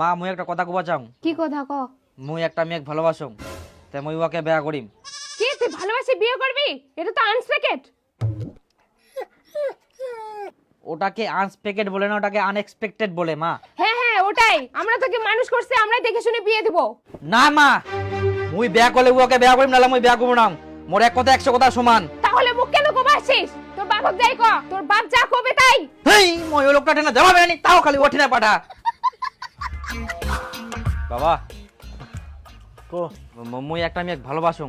মা মুই একটা কথা কবা চাও। কি কথা ক? মুই একটা মেয়েক ভালোবাসং, তে মুই ওকে বিয়া করিম। কি তুই ভালোবাসি বিয়ে করবি? এটা তো আনএক্সপেক্টেড। ওটাকে আনএক্সপেক্টেড বলে না, ওটাকে আনএক্সপেক্টেড বলে মা। হ্যাঁ হ্যাঁ ওটাই, আমরা তোকে মানুষ করছি, আমরা দেখে শুনে বিয়ে দিব। না মা, মুই বিয়া করলে ওকে বিয়া করিম, নালে মুই বিয়া করব না। মোর এক কথা 100 কথা সমান। তাহলে মুখ কেন কোবাছিস? তোর বাপক যাই ক, তোর বাপ যা কবে তাই। হেই মই ওই লোকটা টেনা জবাব দেয়নি, তাও খালি ওঠে না পাঠা। বাবা কো মুই একটা মেয়েক ভালোবাসুং,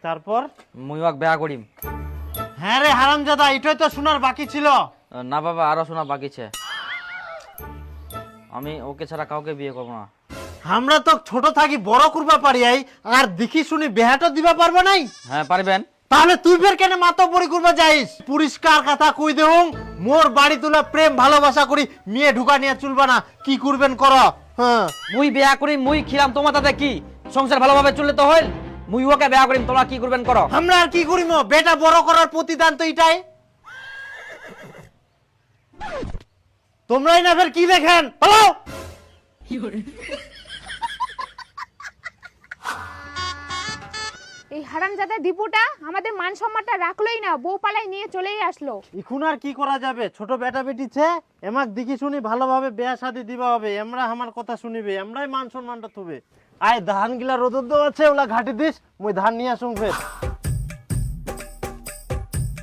তারপর? মুই ওকে বিয়া করিম। হ্যাঁ রে হারামজাদা, এটাই তো শোনার বাকি ছিল। না বাবা, আরো শোনা বাকি আছে। আমি ওকে ছাড়া কাউকে বিয়ে করব না। আমরা তো ছোট থাকি বড় করবা পারি আই, আর দেখি শুনি বেহাটা দিবা পারবা নাই। হ্যাঁ পারবেন। তাহলে তুই ফের কেন মাতব্বরি করবা যাইস? পরিষ্কার কথা কই দেউং, মোর বাড়ি তুলা প্রেম ভালোবাসা করি, মেয়ে ঢুকা নিয়ে চলবা না। কি করবেন কর। হ্যাঁ মুই বিয়া করি, মুই খিলাম, তোমার তাতে কি? সংসার ভালোভাবে চললে তো হইল। মুই ওকে বিয়া করিম, তোমরা কি করবেন করো। আমরা আর কি করিম? বেটা বড় করার প্রতিদান তো এটাই। তোমরাই না ফের কি দেখেন? হ্যালো, এই হারামজাদা দীপুটা আমাদের মান সম্মানটা রাখলোই না, বউ পালাই নিয়ে চলেই আসলো। এখন আর কি করা যাবে? ছোট বেটা বেটি ছে, এমাক দেখি শুনি ভালোভাবে বিয়া শাদি দিবা হবে। আমরা আমার কথা শুনিবে, আমরাই মান সম্মানটা থুবে। আয় ধান গিলা রোদর দেওয়া আছে, ওলা ঘাটি দিস, মুই ধান নিয়ে আসুন ফের।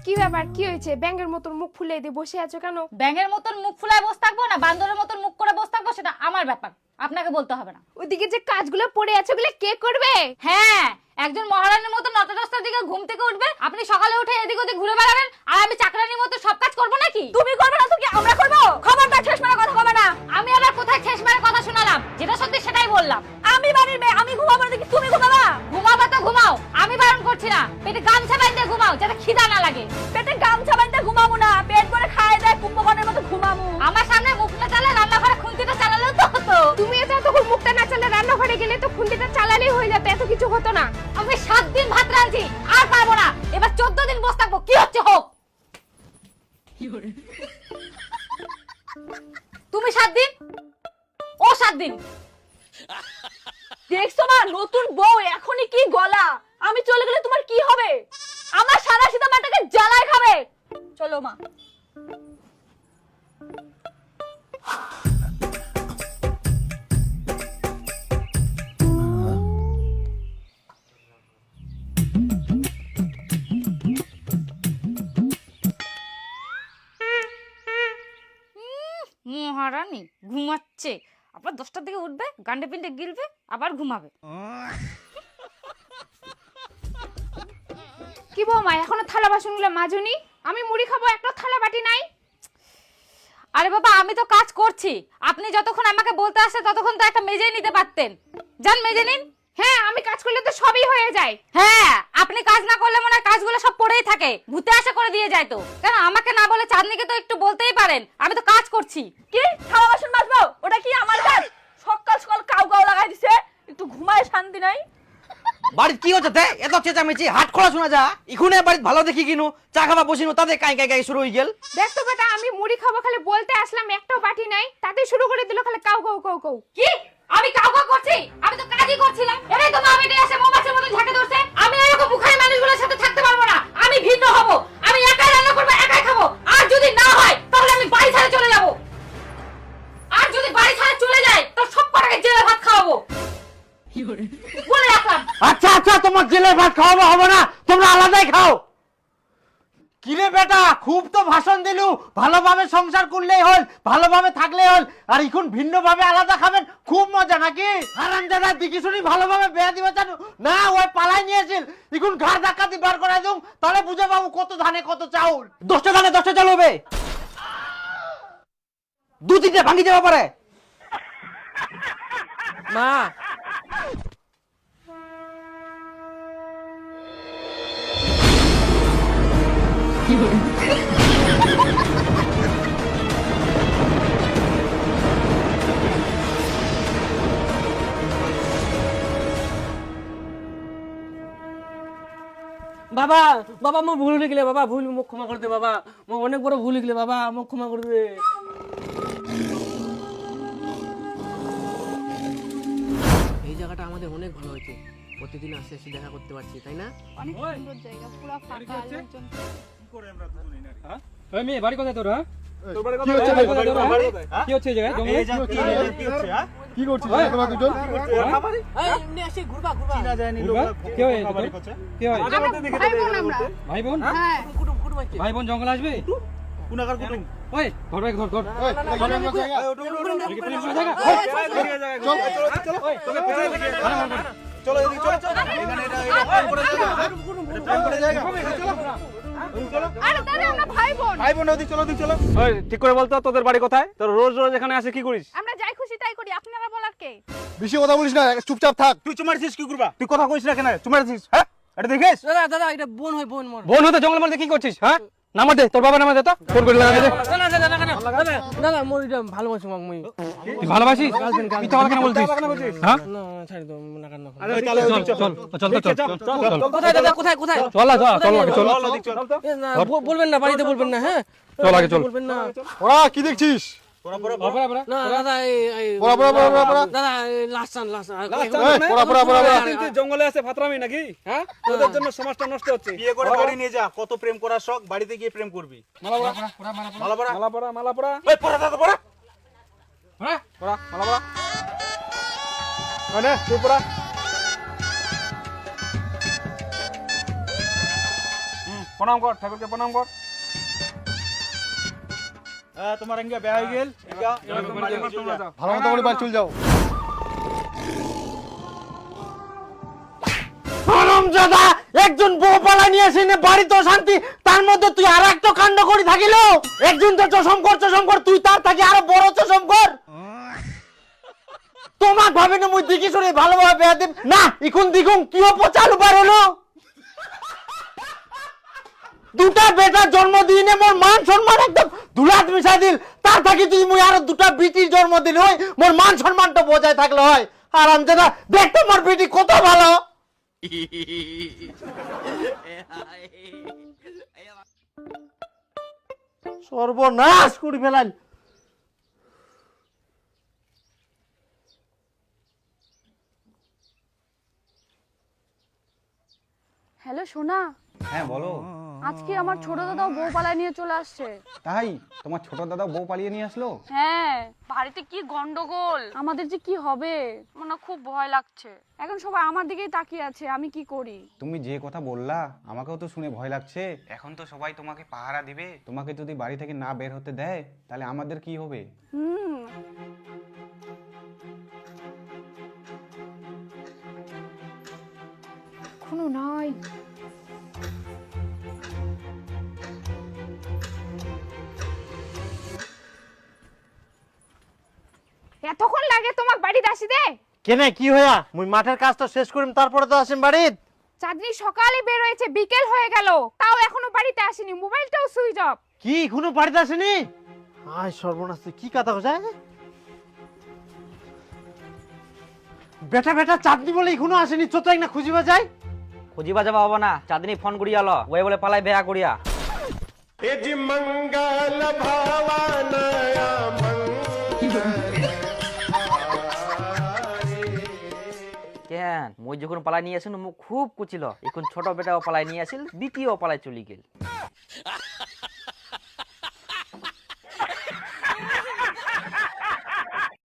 কি ব্যাপার, কি হয়েছে? ব্যাঙের মতন মুখ ফুলে দিয়ে বসে আছো কেন? ব্যাঙের মতন মুখ ফুলায় বসে থাকবো না বান্দরের মতন মুখ করে বসে থাকবো, সেটা আমার ব্যাপার, আপনাকে বলতে হবে না। ওইদিকে যে কাজগুলো পড়ে আছে ওগুলো কে করবে? হ্যাঁ, একজন মহারানীর মতো 9টা 10টার দিকে ঘুম থেকে উঠবে, আপনি সকালে উঠে এদিক ওদিক ঘুরে বেড়াবেন, আর আমি চাকরানির মতো সব কাজ করবো নাকি? তুমি করবে না তো কি আমরা করবো? খবরদার ঠেস মারা কথা বলবে না। আমি আবার কোথায় ঠেস মারা কথা শোনালাম? যেটা সত্যি সেটাই বললাম। আমি বাড়ির মেয়ে, আমি ঘুমাবো না দেখি তুমি ঘুমাবা? ঘুমাবা তো ঘুমাও, আমি বারণ করছি না। পেটে গামছা বাঁধতে ঘুমাও, যাতে খিদা না লাগে। পেটে গামছা বাঁধতে ঘুমাবো না, পেট ভরে খায় দেয় কুম্ভকর্ণের মতো ঘুমাবো। আমার সামনে মুখ না চালা, রান্নাঘরে খুন্তিটা চালালেও তো হতো। তুমি যতক্ষণ মুখটা না চালে রান্নাঘরে গেলে তো খুন্তিটা চালালেই হয়ে যেত, এত কিছু হতো না। আমি 7 দিন ভাত রাঁধছি, আর পারবো না। এবার 14 দিন বসে থাকবো, কি হচ্ছে হোক। তুমি 7 দিন, ও 7 দিন। দেখছো না নতুন বউ এখনই কি গলা। আমি চলে গেলে তোমার কি হবে? আমার সাদা সিধা মাটাকে জ্বালায় খাবে। চলো মা। মহারানী ঘুমাচ্ছে, আবার 10টার দিকে উঠবে, গান্ডে পিন্ডে গিলবে, আবার ঘুমাবে। কি বৌমা, এখনো থালা বাসনগুলো মাজুনি? আমি মুড়ি খাবো, একটা থালা বাটি নাই। আরে বাবা, আমি তো কাজ করছি, আপনি যতক্ষণ আমাকে বলতে আসে ততক্ষণ তো একটা মেজে নিতে পারতেন। যান মেজে নিন। হ্যাঁ, আমি কাজ করলে তো সবই হয়ে যায়। হ্যাঁ, আপনি কাজ না করলে মনে হয় কাজগুলো সব পড়েই থাকে, ভূতে আসে করে দিয়ে যায় তো। কেন আমাকে না বলে চাঁদনিকে তো একটু বলতেই পারেন, আমি তো কাজ করছি। কি থালা বাসন মাজবো? ওটা কি আমার কাজ? সকাল সকাল কাউ কাউ লাগাই দিছে, একটু ঘুমায় শান্তি নাই। বাড়িতে কি হচ্ছে? এত চেঁচামেচি হাট খোলা শোনা যা। ইখুনে বাড়িতে ভালো দেখি কিনু, চা খাবা বসিনু, তাতে কাই কাই কাই শুরু হয়ে গেল। দেখ তো বেটা, আমি মুড়ি খাবো খালি বলতে আসলাম, একটাও বাটি নাই, তাতে শুরু করে দিল খালি কাউ কাউ কাউ কাউ। কি আমি কাউ কাউ করছি? আমি তো কাজই করছিলাম। এটাই তো মা বেটে এসে মৌমাছির মতো ঝাঁকে ধরছে। আমি এরকম মুখাই মানুষগুলোর সাথে থাকতে পারবো না। আমি ভিন্ন হব, আমি একাই রান্না করবো, একাই খাবো। আর যদি না হয় তাহলে আমি বাড়ি ছেড়ে চলে যাব। আর যদি বাড়ি ছেড়ে চলে যাই তো সব কটাকে জেলে ভাত খাওয়াবো বলে রাখলাম। আচ্ছা আচ্ছা, তোমার জেলে ভাত খাওয়াবো হবে না, তোমরা আলাদাই খাও। কিরে বেটা, খুব তো ভাষণ দিলু, ভালোভাবে সংসার করলেই হল, ভালোভাবে থাকলেই হল, আর এখন ভিন্ন ভাবে আলাদা খাবেন, খুব মজা নাকি? হারামজাদা দেখি শুনি ভালোভাবে বিয়া দিবা জানো না? ওই পালাই নিয়েছিল, এখন ঘাড় ধাক্কা দিয়ে বার করে দিও, তাহলে বুঝে পাবো কত ধানে কত চাউল। 10টা ধানে 10টা চাল হবে, 2-3টে ভাঙি যাবে পারে। মা বাবা বাবা মো ভুল হয়ে গেলে বাবা, ভুল মুখ ক্ষমা করে দে বাবা, মো অনেক বড় ভুল হয়ে গেলে বাবা, মুখ ক্ষমা করে দে। অনেক ভালো হয়েছে, প্রতিদিন আসে এসে দেখা করতে পারছি, তাই না? অনেক সুন্দর জায়গা, পুরো ফাঁকা, লোকজন ওই মেয়ে বাড়ি কোথায় তোর? হ্যাঁ কি হচ্ছে ভাই? কি হচ্ছে এই জায়গায় জঙ্গলে? কি করছিস তোমরা দুজন? এই এমনি আসে ঘুরবা ঘুরবা। কে হয় কে হয়? ভাই বোন আমরা। ভাই বোন? হ্যাঁ কুটুম কুটুম আছে। ভাই বোন জঙ্গলে আসবে? ওই ধর ভাই ধর ধর এই, এটা কি আমার জায়গা? এদিকে পুলিশ পুলিশ জায়গা। আরে দাদা আমরা ভাই বোন। ওই ঠিক করে বলতো তোদের বাড়ি কোথায়? তোর রোজ রোজ এখানে আসে কি করিস? আমরা যাই খুশি তাই করি, আপনারা বলার কে? বেশি কথা বলিস না, চুপচাপ থাক। তুই চুমারছিস কি করবা? তুই কথা কইস না কেন? চুমারছিস হ্যাঁ? এটা দেখিস? দাদা দাদা এটা বোন হয় বোন মোর। বোন হতে জঙ্গলের মধ্যে কি করছিস? হ্যাঁ নামা দে, তোর বাবা নামা দে তো, ফোন করে লাগা দে। দাদা দাদা দাদা দাদা দাদা মোর এটা ভালোবাসি মাক মই। তুই ভালোবাসিস? মিথ্যা কথা কেন বলছিস? হ্যাঁ না ছাড় দাও না কেন। চল চল চল তো চল চল কোথায় দাদা কোথায় কোথায়? চল চল চল আগে চল এ না বলবেন না, বাড়িতে বলবেন না, হ্যাঁ? চল আগে চল। বলবেন না। ওরা কি দেখছিস? না দাদা এই পড়া। দাদা লাস্ট লাস্ট পড়া। জঙ্গলে আছে ফাতরামি নাকি? হ্যাঁ তোদের জন্য সমাজটা নষ্ট হচ্ছে। বিয়ে করে বাড়ি নিয়ে যা, কত প্রেম করার শখ, বাড়িতে গিয়ে প্রেম করবি। মালা পড়া। মালা পড়া ওই পড়া দাদা পড়া। হ্যাঁ পড়া মালা পড়া মানে তুই পড়া। প্রণাম কর, ঠাকুরকে প্রণাম কর। তোমার এঙ্গা বিয়ে হয়ে গেল। ভালো মতো করে বাড়ি চলে যাও। হারামজাদা, একজন বউ পালা নিয়ে এসে নে বাড়ি তো শান্তি, তার মধ্যে তুই আর একটা কাণ্ড করি থাকিল। একজন তো চশম কর, তুই তার থাকি আরো বড় চশম কর। তোমাক ভাবে না মুই দেখি শুনে ভালোভাবে বেয়া দেব না, ইকুন দিগুন কিও পচালু পার হলো। দুটা বেটা জন্ম দিনে মোর মান সম্মান একদম ধুলাত মিশা দিল, তার থাকি তুই মুই আরো দুটা বিটির জন্ম দিল, হয় মোর মান সম্মানটা বজায় থাকলে হয়। হারামজাদা, দেখ তো মোর বিটি কত ভালো। সর্বনাশ করে ফেলাল। হ্যালো সোনা, হ্যাঁ বলো। আজকে আমার ছোট দাদাও বউ পালায় নিয়ে চলে আসছে। তাই তোমার ছোট দাদা বউ পালিয়ে নিয়ে আসলো? হ্যাঁ, বাড়িতে কি গন্ডগোল, আমাদের যে কি হবে মনে খুব ভয় লাগছে। এখন সবাই আমার দিকেই তাকিয়ে আছে, আমি কি করি? তুমি যে কথা বললা আমাকেও তো শুনে ভয় লাগছে। এখন তো সবাই তোমাকে পাহারা দিবে, তোমাকে যদি বাড়ি থেকে না বের হতে দেয় তাহলে আমাদের কি হবে? কোনো নাই। এতক্ষণ লাগে তোমাক বাড়িতে আসিতে? কেনে কি হইয়া? মুই মাঠের কাজটা শেষ করিম, তারপরে তো আসিম বাড়িত। চাঁদনি সকালে বের হয়েছে, বিকেল হয়ে গেল, তাও এখনো বাড়িতে আসেনি, মোবাইলটাও সুইচ অফ। কি এখনো বাড়িতে আসেনি? আয় সর্বনাশ, তুই কি কথা কইছ? বেটা চাঁদনি বলে এখনো আসেনি, চোদ্দ না খুঁজিবা যায়। খুঁজিবা যাবা হবো না, চাঁদনি ফোন করিয়া ল, ওই বলে পালাই বেয়া করিয়া। কেন মই যখন পালাই নিয়ে আসিল মুখ খুব কুচিল, এখন ছোট বেটাও পালাই নিয়ে আসিল, দ্বিতীয় পালাই চলি গেল।